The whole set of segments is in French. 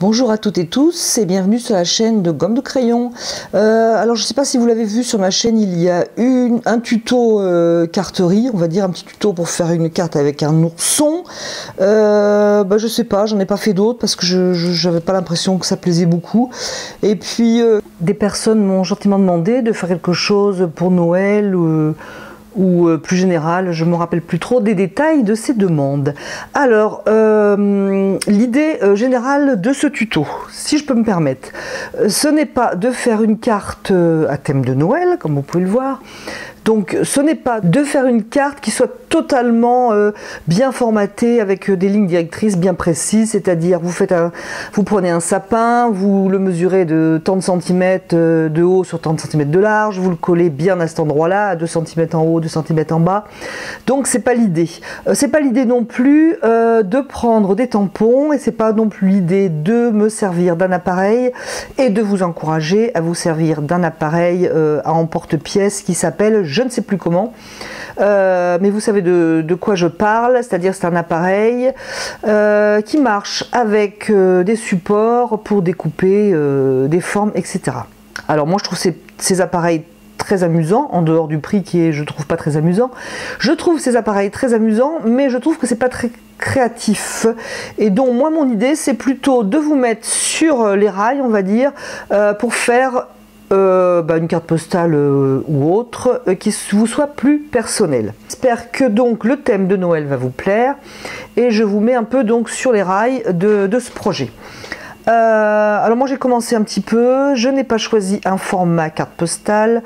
Bonjour à toutes et tous et bienvenue sur la chaîne de Gomme de Crayon. Alors je ne sais pas si vous l'avez vu sur ma chaîne, il y a un tuto carterie, on va dire un petit tuto pour faire une carte avec un ourson. Je sais pas, j'en ai pas fait d'autres parce que je n'avais pas l'impression que ça plaisait beaucoup. Et puis des personnes m'ont gentiment demandé de faire quelque chose pour Noël ou plus général, je ne me rappelle plus trop des détails de ces demandes. Alors, l'idée générale de ce tuto, si je peux me permettre, ce n'est pas de faire une carte à thème de Noël, comme vous pouvez le voir. Donc, ce n'est pas de faire une carte qui soit totalement bien formatée avec des lignes directrices bien précises, c'est-à-dire vous prenez un sapin, vous le mesurez de tant de centimètres de haut sur tant de centimètres de large, vous le collez bien à cet endroit-là, à 2 cm en haut, 2 cm en bas. Donc, c'est pas l'idée. C'est pas l'idée non plus de prendre des tampons et c'est pas non plus l'idée de me servir d'un appareil et de vous encourager à vous servir d'un appareil à emporte-pièce qui s'appelle je ne sais plus comment, mais vous savez de quoi je parle, c'est-à-dire c'est un appareil qui marche avec des supports pour découper des formes, etc. Alors moi je trouve ces appareils très amusants, en dehors du prix qui est je trouve pas très amusant. Je trouve ces appareils très amusants, mais je trouve que c'est pas très créatif. Et donc moi mon idée c'est plutôt de vous mettre sur les rails, on va dire, pour faire une carte postale ou autre qui vous soit plus personnelle. J'espère que donc le thème de Noël va vous plaire et je vous mets un peu donc sur les rails de ce projet. Alors moi j'ai commencé un petit peu, je n'ai pas choisi un format carte postale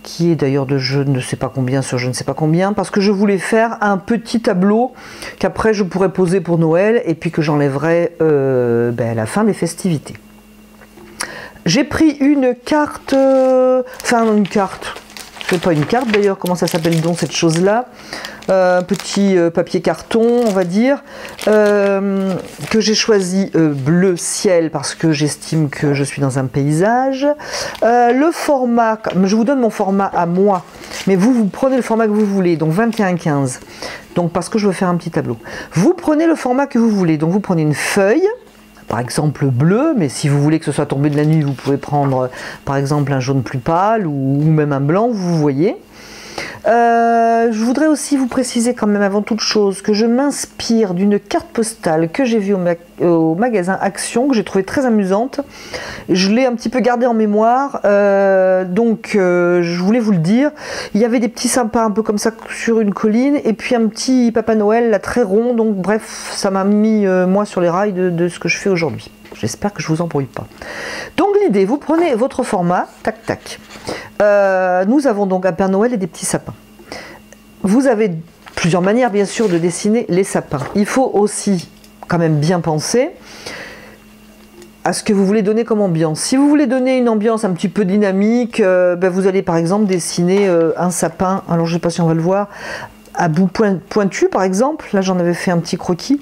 qui est d'ailleurs de je ne sais pas combien sur je ne sais pas combien parce que je voulais faire un petit tableau qu'après je pourrais poser pour Noël et puis que j'enlèverai à la fin des festivités. J'ai pris une carte, c'est pas une carte d'ailleurs, comment ça s'appelle donc cette chose-là, petit papier carton, on va dire, que j'ai choisi bleu ciel parce que j'estime que je suis dans un paysage. Le format, je vous donne mon format à moi, mais vous prenez le format que vous voulez, donc 21-15, donc parce que je veux faire un petit tableau. Vous prenez le format que vous voulez, donc vous prenez une feuille, par exemple bleu, mais si vous voulez que ce soit tombé de la nuit, vous pouvez prendre par exemple un jaune plus pâle ou même un blanc, vous voyez. Je voudrais aussi vous préciser quand même avant toute chose que je m'inspire d'une carte postale que j'ai vue au magasin Action, que j'ai trouvé très amusante. Je l'ai un petit peu gardée en mémoire, je voulais vous le dire. Il y avait des petits sapins un peu comme ça sur une colline et puis un petit Papa Noël là très rond, donc bref, ça m'a mis moi sur les rails de ce que je fais aujourd'hui. J'espère que je vous embrouille pas. Donc l'idée, vous prenez votre format, tac tac. Nous avons donc un Père Noël et des petits sapins. Vous avez plusieurs manières bien sûr de dessiner les sapins. Il faut aussi quand même bien penser à ce que vous voulez donner comme ambiance. Si vous voulez donner une ambiance un petit peu dynamique, vous allez par exemple dessiner un sapin, alors je ne sais pas si on va le voir, à bout pointu par exemple. Là j'en avais fait un petit croquis.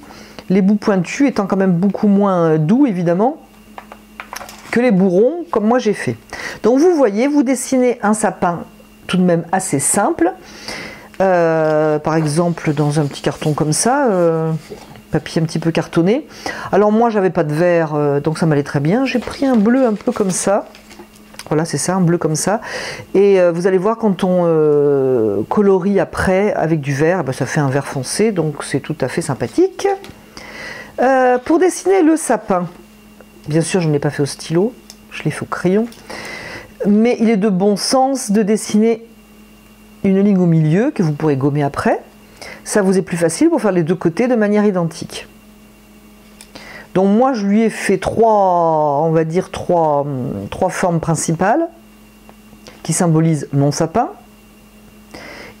Les bouts pointus étant quand même beaucoup moins doux évidemment que les bouts ronds comme moi j'ai fait. Donc vous voyez, vous dessinez un sapin tout de même assez simple, par exemple dans un petit carton comme ça, papier un petit peu cartonné. Alors moi j'avais pas de vert, donc ça m'allait très bien. J'ai pris un bleu un peu comme ça. Voilà, c'est ça, un bleu comme ça. Et vous allez voir quand on colorie après avec du vert, ça fait un vert foncé, donc c'est tout à fait sympathique. Pour dessiner le sapin, bien sûr je ne l'ai pas fait au stylo, je l'ai fait au crayon, mais il est de bon sens de dessiner une ligne au milieu que vous pourrez gommer après. Ça vous est plus facile pour faire les deux côtés de manière identique. Donc moi je lui ai fait trois formes principales qui symbolisent mon sapin.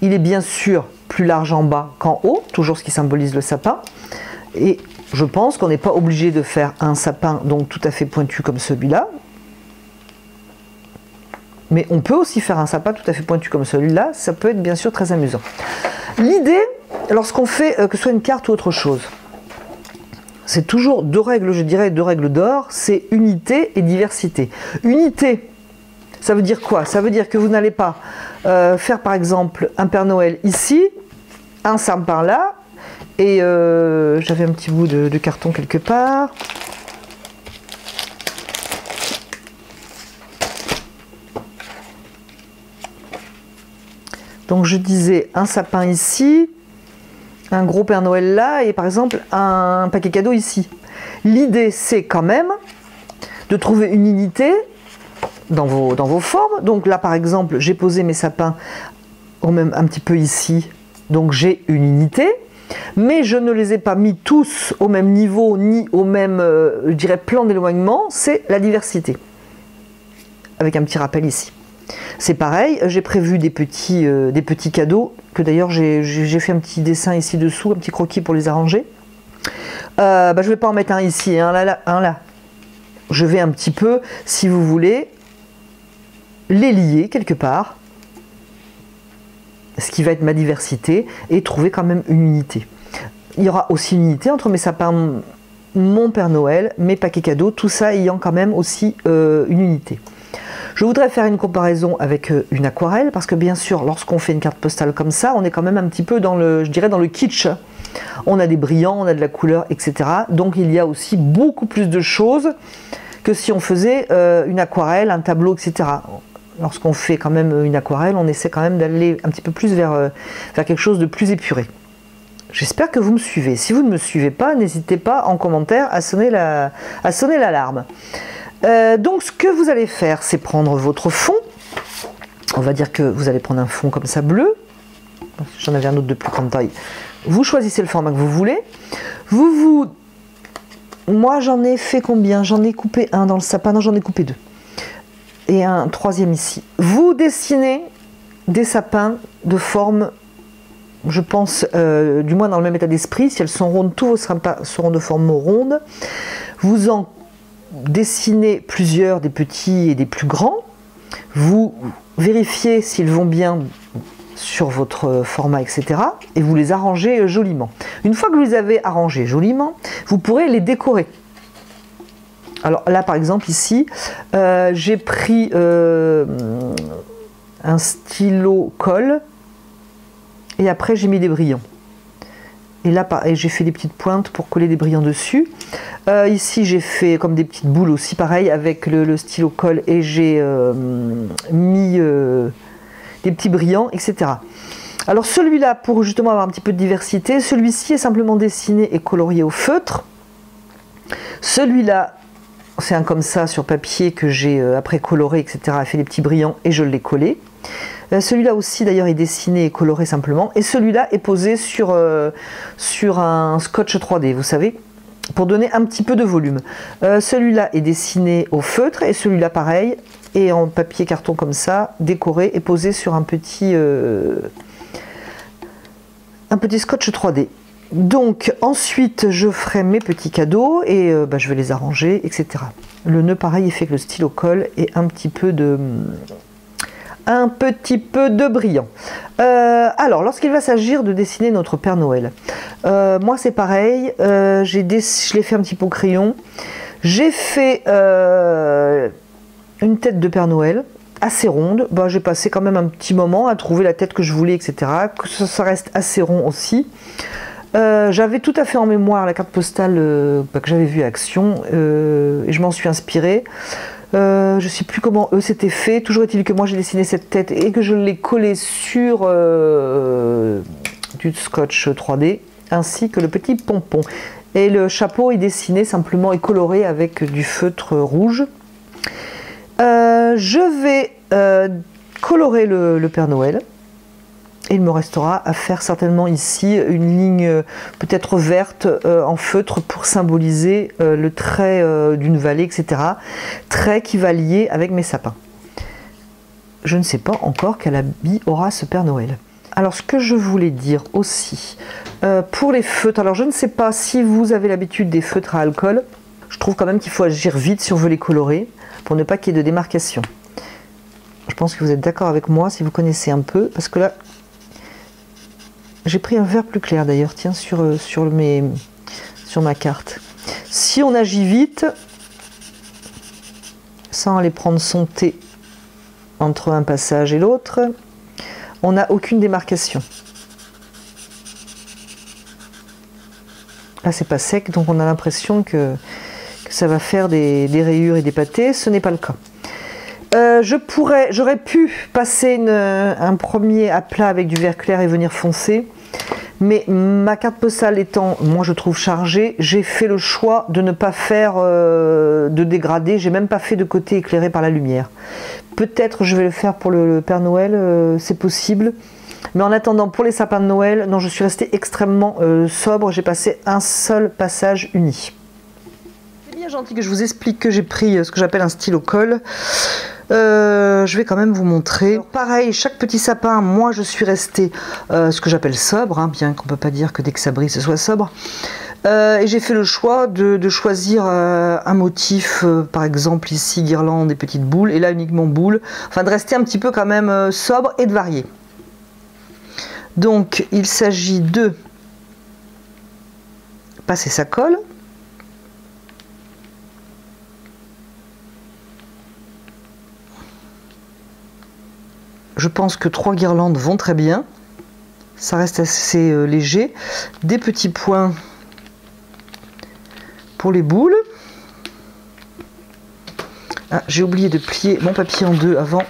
Il est bien sûr plus large en bas qu'en haut, toujours ce qui symbolise le sapin. Et je pense qu'on n'est pas obligé de faire un sapin donc tout à fait pointu comme celui-là. Mais on peut aussi faire un sapin tout à fait pointu comme celui-là. Ça peut être bien sûr très amusant. L'idée, lorsqu'on fait que ce soit une carte ou autre chose, c'est toujours deux règles, je dirais, deux règles d'or, c'est unité et diversité. Unité, ça veut dire quoi? Ça veut dire que vous n'allez pas faire par exemple un Père Noël ici, un sapin là, et j'avais un petit bout de carton quelque part. Donc je disais un sapin ici, un gros Père Noël là, et par exemple un paquet cadeau ici. L'idée, c'est quand même de trouver une unité dans vos formes. Donc là, par exemple, j'ai posé mes sapins même un petit peu ici, donc j'ai une unité, mais je ne les ai pas mis tous au même niveau, ni au même, je dirais, plan d'éloignement, c'est la diversité. Avec un petit rappel ici. C'est pareil, j'ai prévu des petits cadeaux, que d'ailleurs j'ai fait un petit dessin ici dessous, un petit croquis pour les arranger. Je ne vais pas en mettre un ici, un là, un là. Je vais un petit peu, si vous voulez, les lier quelque part, ce qui va être ma diversité, et trouver quand même une unité. Il y aura aussi une unité entre mes sapins, mon Père Noël, mes paquets cadeaux, tout ça ayant quand même aussi une unité. Je voudrais faire une comparaison avec une aquarelle, parce que bien sûr, lorsqu'on fait une carte postale comme ça, on est quand même un petit peu dans le, je dirais, dans le kitsch. On a des brillants, on a de la couleur, etc. Donc il y a aussi beaucoup plus de choses que si on faisait une aquarelle, un tableau, etc. Lorsqu'on fait quand même une aquarelle, on essaie quand même d'aller un petit peu plus vers quelque chose de plus épuré. J'espère que vous me suivez. Si vous ne me suivez pas, n'hésitez pas en commentaire à sonner l'alarme. Donc ce que vous allez faire, c'est prendre votre fond. On va dire que vous allez prendre un fond comme ça bleu. J'en avais un autre de plus grande taille. Vous choisissez le format que vous voulez. Moi j'en ai fait combien? J'en ai coupé un dans le sapin, non j'en ai coupé deux. Et un troisième ici. Vous dessinez des sapins de forme, je pense, du moins dans le même état d'esprit. Si elles sont rondes, tous vos sapins seront de forme ronde. Vous en dessinez plusieurs, des petits et des plus grands. Vous vérifiez s'ils vont bien sur votre format, etc. Et vous les arrangez joliment. Une fois que vous les avez arrangés joliment, vous pourrez les décorer. Alors là, par exemple, ici, j'ai pris un stylo colle et après j'ai mis des brillants. Et là, j'ai fait des petites pointes pour coller des brillants dessus. Ici, j'ai fait comme des petites boules aussi, pareil, avec le stylo colle et j'ai mis des petits brillants, etc. Alors celui-là, pour justement avoir un petit peu de diversité, celui-ci est simplement dessiné et colorié au feutre. Celui-là, c'est un comme ça sur papier que j'ai après coloré, etc., fait des petits brillants et je l'ai collé. Celui-là aussi d'ailleurs est dessiné et coloré simplement. Et celui-là est posé sur un scotch 3D, vous savez, pour donner un petit peu de volume. Celui-là est dessiné au feutre et celui-là pareil, et en papier carton comme ça, décoré et posé sur un petit scotch 3D. Donc ensuite je ferai mes petits cadeaux et je vais les arranger, etc. Le nœud pareil est fait avec le stylo colle et un petit peu de brillant. Alors lorsqu'il va s'agir de dessiner notre Père Noël, moi c'est pareil, je l'ai fait un petit peu au crayon. J'ai fait une tête de Père Noël assez ronde. J'ai passé quand même un petit moment à trouver la tête que je voulais, etc. Que ça reste assez rond aussi. J'avais tout à fait en mémoire la carte postale que j'avais vue à Action et je m'en suis inspirée. Je ne sais plus comment eux s'étaient fait. Toujours est-il que moi j'ai dessiné cette tête et que je l'ai collée sur du scotch 3D ainsi que le petit pompon. Et le chapeau est dessiné simplement et coloré avec du feutre rouge. Je vais colorer le Père Noël. Et il me restera à faire certainement ici une ligne peut-être verte en feutre pour symboliser le trait d'une vallée, etc. Trait qui va lier avec mes sapins. Je ne sais pas encore quel habit aura ce Père Noël. Alors ce que je voulais dire aussi, pour les feutres, alors je ne sais pas si vous avez l'habitude des feutres à alcool. Je trouve quand même qu'il faut agir vite si on veut les colorer pour ne pas qu'il y ait de démarcation. Je pense que vous êtes d'accord avec moi si vous connaissez un peu, parce que là, j'ai pris un vert plus clair d'ailleurs, tiens, sur ma carte. Si on agit vite, sans aller prendre son thé entre un passage et l'autre, on n'a aucune démarcation. Là, c'est pas sec, donc on a l'impression que ça va faire des rayures et des pâtés. Ce n'est pas le cas. J'aurais pu passer un premier aplat avec du vert clair et venir foncer. Mais ma carte postale étant, moi je trouve, chargée, j'ai fait le choix de ne pas faire de dégradé. J'ai même pas fait de côté éclairé par la lumière. Peut-être je vais le faire pour le Père Noël, c'est possible. Mais en attendant, pour les sapins de Noël, non, je suis restée extrêmement sobre. J'ai passé un seul passage uni. C'est bien gentil que je vous explique que j'ai pris ce que j'appelle un stylo colle. Je vais quand même vous montrer. Alors, pareil, chaque petit sapin, moi je suis restée ce que j'appelle sobre, hein, bien qu'on ne peut pas dire que dès que ça brille ce soit sobre. Et j'ai fait le choix de choisir un motif, par exemple ici guirlande et petites boules, et là uniquement boules, enfin de rester un petit peu quand même sobre et de varier. Donc il s'agit de passer sa colle. Je pense que 3 guirlandes vont très bien. Ça reste assez léger. Des petits points pour les boules. Ah, j'ai oublié de plier mon papier en deux avant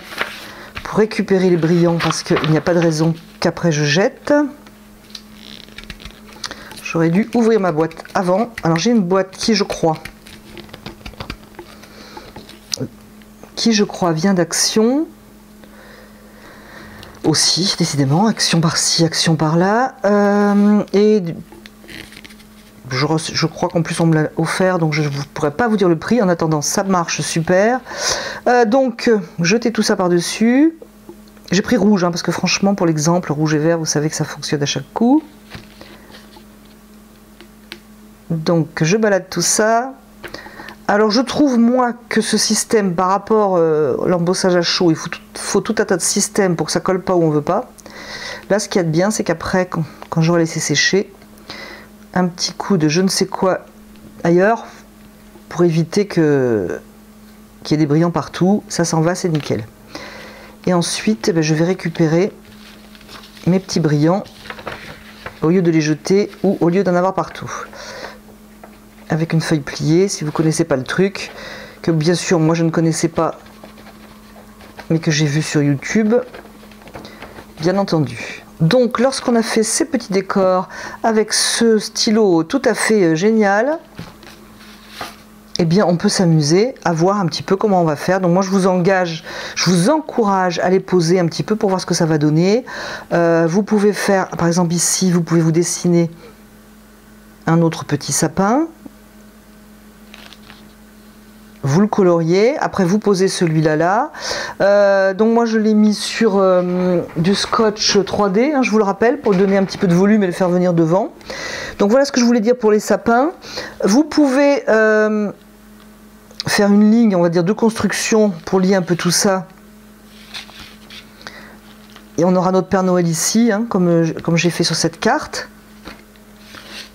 pour récupérer les brillants parce qu'il n'y a pas de raison qu'après je jette. J'aurais dû ouvrir ma boîte avant. Alors j'ai une boîte qui je crois vient d'Action. Aussi, décidément, action par-ci, action par-là. Et je crois qu'en plus on me l'a offert, donc je ne pourrais pas vous dire le prix. En attendant, ça marche super. Donc, jetez tout ça par-dessus. J'ai pris rouge, hein, parce que franchement, pour l'exemple, rouge et vert, vous savez que ça fonctionne à chaque coup. Donc, je balade tout ça. Alors je trouve moi que ce système par rapport à l'embossage à chaud, il faut tout un tas de systèmes pour que ça colle pas où on veut pas. Là ce qu'il y a de bien c'est qu'après quand j'aurai laissé sécher, un petit coup de je ne sais quoi ailleurs pour éviter qu'il y ait des brillants partout, ça s'en va, c'est nickel. Et ensuite eh bien, je vais récupérer mes petits brillants au lieu de les jeter ou au lieu d'en avoir partout. Avec une feuille pliée, si vous ne connaissez pas le truc, que bien sûr moi je ne connaissais pas, mais que j'ai vu sur YouTube, bien entendu. Donc lorsqu'on a fait ces petits décors avec ce stylo tout à fait génial, eh bien on peut s'amuser à voir un petit peu comment on va faire. Donc moi je vous encourage à les poser un petit peu pour voir ce que ça va donner. Vous pouvez faire, par exemple ici, vous pouvez vous dessiner un autre petit sapin. Vous le coloriez, après vous posez celui-là là. Donc moi je l'ai mis sur du scotch 3D, hein, je vous le rappelle, pour donner un petit peu de volume et le faire venir devant. Donc voilà ce que je voulais dire pour les sapins. Vous pouvez faire une ligne, on va dire, de construction pour lier un peu tout ça. Et on aura notre Père Noël ici, hein, comme j'ai fait sur cette carte.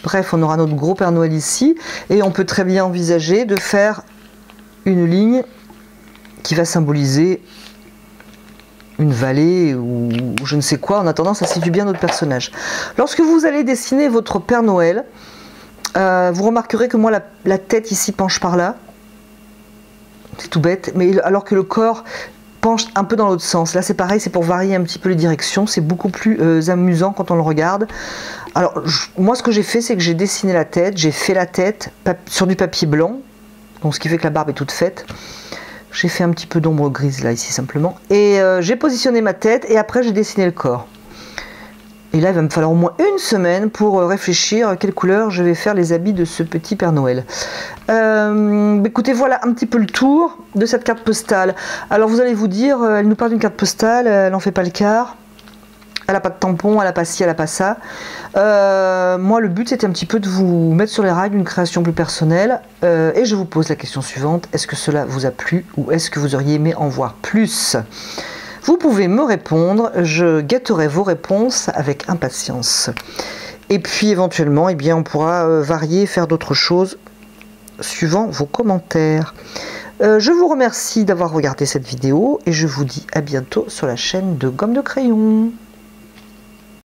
Bref, on aura notre gros Père Noël ici. Et on peut très bien envisager de faire une ligne qui va symboliser une vallée ou je ne sais quoi. En attendant, ça situe bien notre personnage. Lorsque vous allez dessiner votre Père Noël, vous remarquerez que moi la tête ici penche par là. C'est tout bête, mais alors que le corps penche un peu dans l'autre sens. Là c'est pareil, c'est pour varier un petit peu les directions. C'est beaucoup plus amusant quand on le regarde. Alors moi ce que j'ai fait, c'est que j'ai dessiné la tête. J'ai fait la tête sur du papier blanc. Donc ce qui fait que la barbe est toute faite. J'ai fait un petit peu d'ombre grise là ici simplement. Et j'ai positionné ma tête et après j'ai dessiné le corps. Et là il va me falloir au moins une semaine pour réfléchir à quelle couleur je vais faire les habits de ce petit Père Noël. Écoutez, voilà un petit peu le tour de cette carte postale. Alors vous allez vous dire, elle nous parle d'une carte postale, elle n'en fait pas le quart. Elle n'a pas de tampon, elle n'a pas ci, elle n'a pas ça. Moi, le but, c'était un petit peu de vous mettre sur les rails d'une création plus personnelle. Et je vous pose la question suivante. Est-ce que cela vous a plu ou est-ce que vous auriez aimé en voir plus? Vous pouvez me répondre. Je guetterai vos réponses avec impatience. Et puis, éventuellement, eh bien, on pourra varier, faire d'autres choses suivant vos commentaires. Je vous remercie d'avoir regardé cette vidéo et je vous dis à bientôt sur la chaîne de Gomme de Crayon.